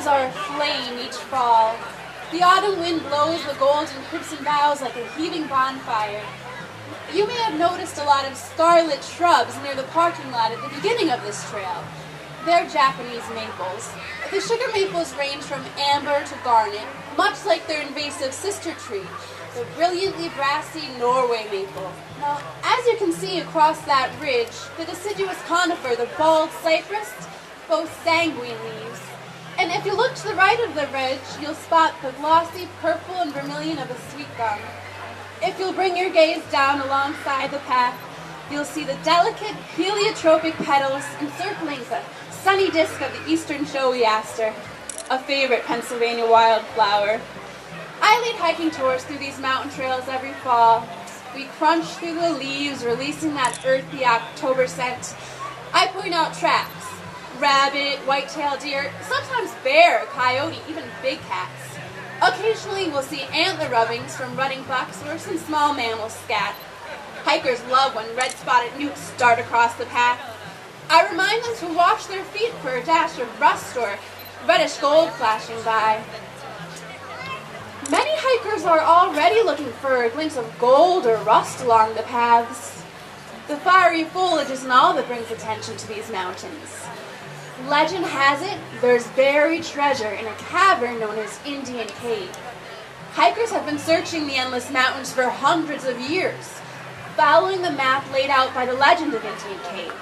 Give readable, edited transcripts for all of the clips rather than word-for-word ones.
mountains are aflame each fall. The autumn wind blows the gold and crimson boughs like a heaving bonfire. You may have noticed a lot of scarlet shrubs near the parking lot at the beginning of this trail. They're Japanese maples. The sugar maples range from amber to garnet, much like their invasive sister tree, the brilliantly brassy Norway maple. Now, as you can see across that ridge, the deciduous conifer, the bald cypress, boasts sanguine leaves. And if you look to the right of the ridge, you'll spot the glossy purple and vermilion of a sweet gum. If you'll bring your gaze down alongside the path, you'll see the delicate heliotropic petals encircling the sunny disk of the eastern showy aster, a favorite Pennsylvania wildflower. I lead hiking tours through these mountain trails every fall. We crunch through the leaves, releasing that earthy October scent. I point out tracks: rabbit, white-tailed deer, sometimes bear, coyote, even big cats. Occasionally we'll see antler rubbings from rutting bucks or some small mammals scat. Hikers love when red-spotted newts dart across the path. I remind them to watch their feet for a dash of rust or reddish gold flashing by. Many hikers are already looking for a glimpse of gold or rust along the paths. The fiery foliage isn't all that brings attention to these mountains. Legend has it there's buried treasure in a cavern known as Indian Cave. Hikers have been searching the endless mountains for hundreds of years, following the map laid out by the legend of Indian Cave.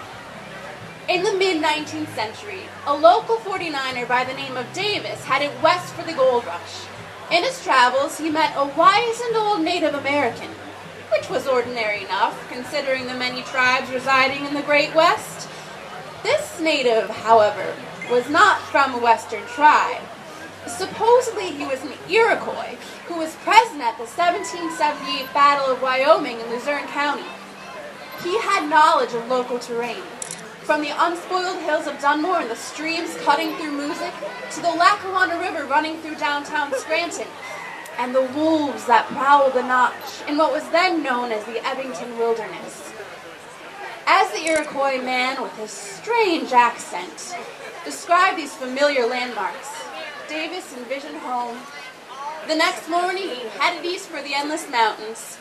In the mid-19th century, a local 49er by the name of Davis headed west for the gold rush. In his travels, he met a wizened old Native American, which was ordinary enough, considering the many tribes residing in the Great West. This native, however, was not from a Western tribe. Supposedly he was an Iroquois who was present at the 1778 Battle of Wyoming in Luzerne County. He had knowledge of local terrain, from the unspoiled hills of Dunmore and the streams cutting through Moosic to the Lackawanna River running through downtown Scranton, and the wolves that prowled the Notch in what was then known as the Ebbington Wilderness. As the Iroquois man with his strange accent described these familiar landmarks, Davis envisioned home. The next morning, he headed east for the endless mountains.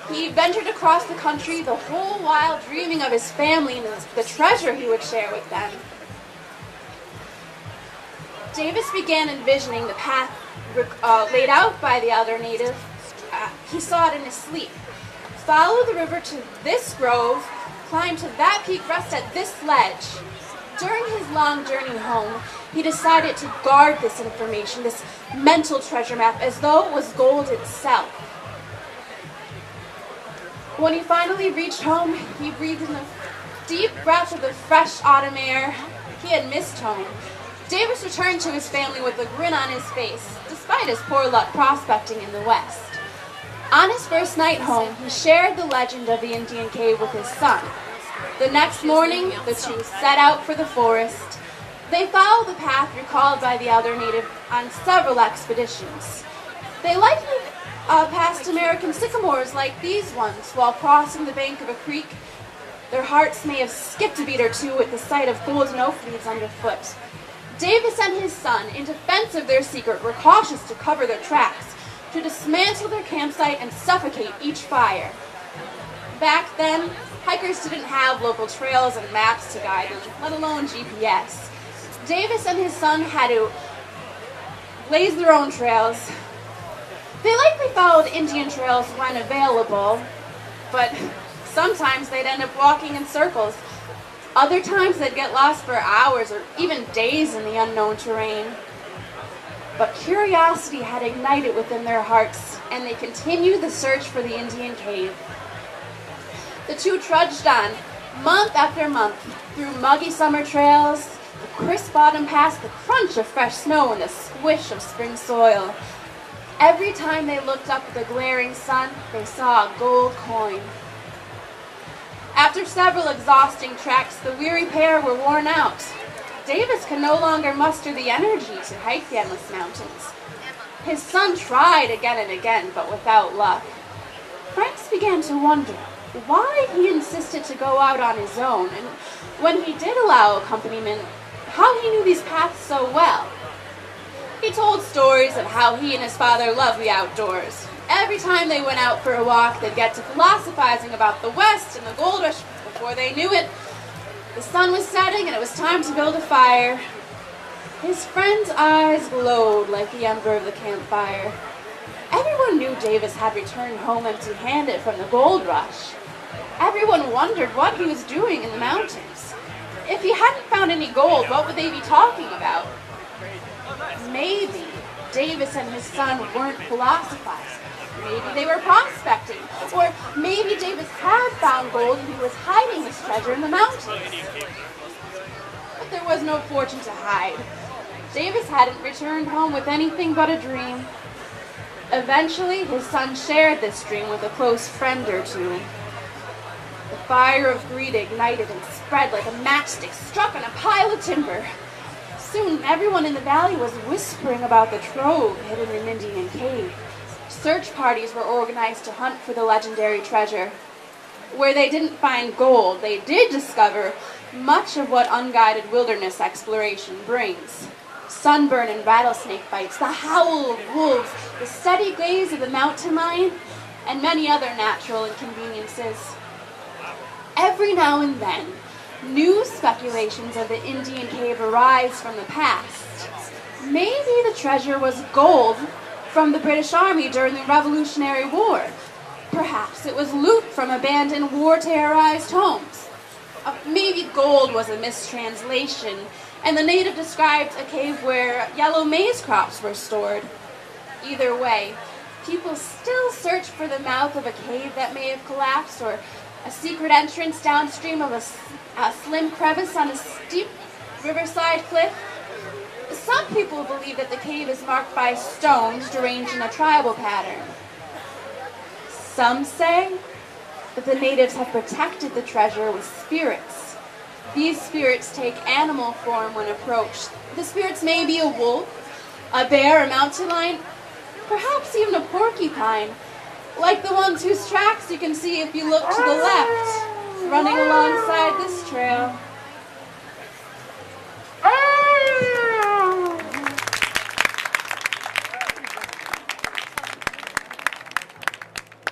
He ventured across the country, the whole while dreaming of his family and the treasure he would share with them. Davis began envisioning the path laid out by the other native. He saw it in his sleep. Follow the river to this grove, climb to that peak, rest at this ledge. During his long journey home, he decided to guard this information, this mental treasure map, as though it was gold itself. When he finally reached home, he breathed in a deep breath of the fresh autumn air. He had missed home. Davis returned to his family with a grin on his face, despite his poor luck prospecting in the West. On his first night home, he shared the legend of the Indian Cave with his son. The next morning, the two set out for the forest. They followed the path recalled by the other native on several expeditions. They likely passed American sycamores like these ones while crossing the bank of a creek. Their hearts may have skipped a beat or two at the sight of golden oak leaves underfoot. Davis and his son, in defense of their secret, were cautious to cover their tracks, to dismantle their campsite and suffocate each fire. Back then, hikers didn't have local trails and maps to guide them, let alone GPS. Davis and his son had to blaze their own trails. They likely followed Indian trails when available, but sometimes they'd end up walking in circles. Other times they'd get lost for hours or even days in the unknown terrain. But curiosity had ignited within their hearts, and they continued the search for the Indian Cave. The two trudged on, month after month, through muggy summer trails, the crisp autumn past, the crunch of fresh snow and the squish of spring soil. Every time they looked up at the glaring sun, they saw a gold coin. After several exhausting treks, the weary pair were worn out. Davis could no longer muster the energy to hike the endless mountains. His son tried again and again, but without luck. Franks began to wonder why he insisted to go out on his own, and when he did allow accompaniment, how he knew these paths so well. He told stories of how he and his father loved the outdoors. Every time they went out for a walk, they'd get to philosophizing about the West and the gold rush. Before they knew it, the sun was setting and it was time to build a fire. His friend's eyes glowed like the ember of the campfire. Everyone knew Davis had returned home empty-handed from the gold rush. Everyone wondered what he was doing in the mountains. If he hadn't found any gold, what would they be talking about? Maybe Davis and his son weren't philosophizing. Maybe they were prospecting. Or maybe Davis had found gold and he was hiding his treasure in the mountains. But there was no fortune to hide. Davis hadn't returned home with anything but a dream. Eventually, his son shared this dream with a close friend or two. The fire of greed ignited and spread like a matchstick struck on a pile of timber. Soon, everyone in the valley was whispering about the trove hidden in Indian Cave. Search parties were organized to hunt for the legendary treasure. Where they didn't find gold, they did discover much of what unguided wilderness exploration brings. Sunburn and rattlesnake bites, the howl of wolves, the steady gaze of the mountain lion, and many other natural inconveniences. Every now and then, new speculations of the Indian cave arise from the past. Maybe the treasure was gold from the British Army during the Revolutionary War. Perhaps it was loot from abandoned war-terrorized homes. Maybe gold was a mistranslation, and the native described a cave where yellow maize crops were stored. Either way, people still search for the mouth of a cave that may have collapsed, or a secret entrance downstream of a slim crevice on a steep riverside cliff. Some people believe that the cave is marked by stones arranged in a tribal pattern. Some say that the natives have protected the treasure with spirits. These spirits take animal form when approached. The spirits may be a wolf, a bear, a mountain lion, perhaps even a porcupine, like the ones whose tracks you can see if you look to the left, running alongside this trail.